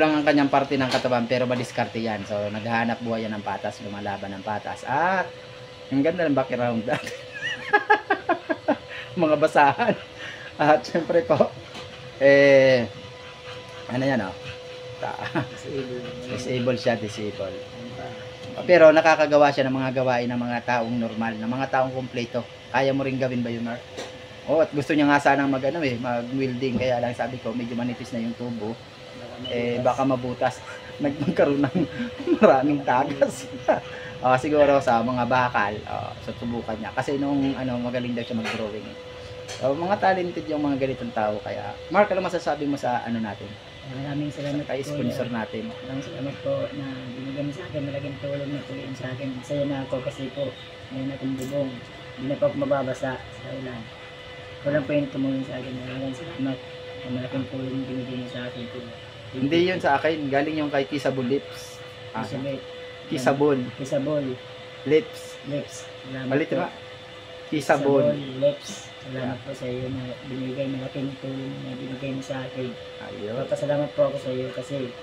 lang ang kanyang parte ng katawan pero madiskarte yan. So naghahanap buhay yan ng patas, lumalaban ng patas. At ang ganda ng background natin. Mga basahan. At syempre po, ano yan oh. Disable siya, disable. Pero nakakagawa siya ng mga gawain ng mga taong normal, ng mga taong kumpleto. Kaya mo rin gawin ba yun, Mark? Oh, at gusto niya nga sanang mag-welding, kaya lang sabi ko medyo manipis na yung tubo. Baka mabutas. Magkaroon ng maraming tagas. Siguro sa mga bakal, susubukan niya. Kasi nung magaling daw siya mag-drawing. So, mga talented yung mga ganitong tao. Kaya, Mark, ano masasabi mo sa natin? Maraming salamat kay sponsor natin. Maraming salamat po na binigyan sa akin. Malaking tulong na tuloyin sa akin. Masaya na ako kasi po, ngayon akong bubong. Hindi na po ako mababasa sa ulan. Walang po yung tumulong sa akin. Maraming salamat. Malaking tulong yung binigyan sa akin po. Hindi yun sa akin. Galing yung kay Kissable Lips. Kissable Lips. Malit ba? Kissable Lips. Salamat po sa iyo na binigay, malaking tulong na binigay mo sa akin. Ayun. Pasalamat po ako sa iyo kasi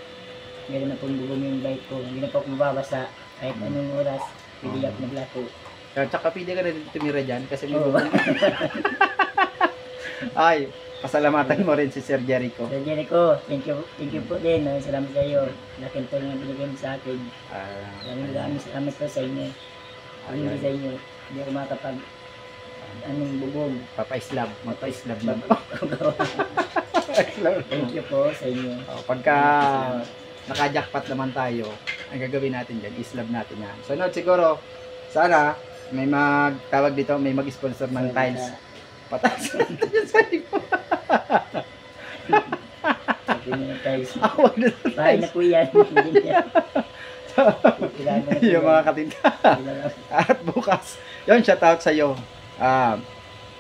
meron na pong bubong yung light ko. Hindi na po ako mababasa kahit anong oras. Pwede ako maglako. Tsaka pwede ka na rin tumira dyan kasi may bubong. Ay, pasalamatan mo rin si Sir Jericho. Sir Jericho, thank you po din. Salamat sa iyo. Malaking tulong na binigay mo sa akin. Maraming salamat po sa inyo. Hindi sa inyo. Hindi ako makapag anong bubong. Papa-islab na. Thank you po sa inyo. Pagka naka-jackpot naman tayo, ang gagawin natin dyan, islab natin yan. So, siguro, sana, may magtawag dito, may mag-sponsor ng tiles. Pataas natin yun sa iyo. Sabi niyo ng tiles. Awag na sa Bahay na tiles. po yan. Yung mga katinda. At bukas, yun, shout out sa iyo.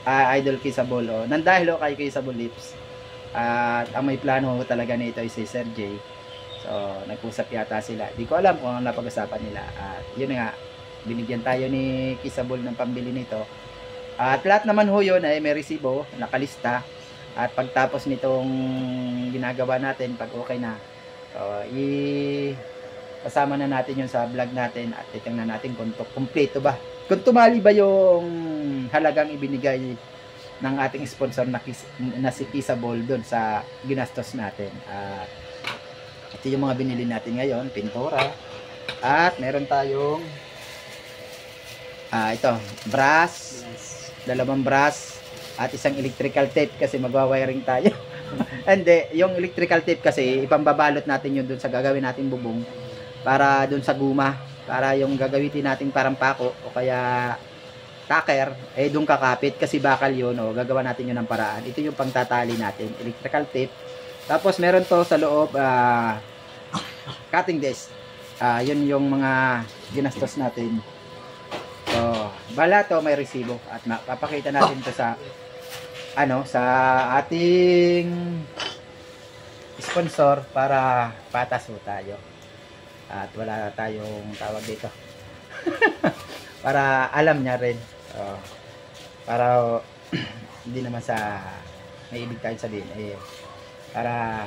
Idol Kissable. Nandahil kay Kissable Lips. At ang may plano talaga nito ay si Sir J. So, nag-usap yata sila. Di ko alam kung ang napag-usapan nila. At yun nga, binigyan tayo ni Kissable ng pambili nito. At lahat naman ho yun ay may resibo, nakalista. At pagtapos nitong ginagawa natin, pag okay na, so, kasama na natin yun sa vlog natin at titingnan natin kung kumpleto ba. Kung tumali ba yung halagang ibinigay ng ating sponsor na si Kissable doon sa ginastos natin. Ito yung mga binili natin ngayon, pintura. At meron tayong ito, brass, dalawang brass at isang electrical tape kasi magwa-wiring tayo. Hindi, yung electrical tape kasi ipambabalot natin yun doon sa gagawin nating bubong para doon sa guma, para yung gagawin natin parang pako o kaya tacker, doon kakapit kasi bakal yun, gagawa natin yun ng paraan. Ito yung pangtatali natin, electrical tape. Tapos meron to sa loob, cutting disc. Yun yung mga ginastos natin. So, bala to may resibo at papakita natin to sa sa ating sponsor para patas ho tayo. At wala tayong tawag dito. Para alam niya rin. Para hindi naman sa may ibig tayong sabihin. Para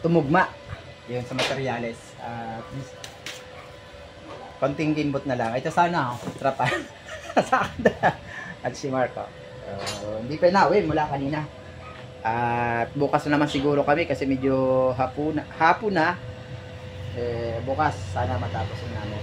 tumugma yun sa materyales. Konting gimbot na lang. Ito sana trapan. Sa at si Marco. Hindi pa nauwi mula kanina. At bukas na naman siguro kami kasi medyo hapon na. Bukas sana matapos namin.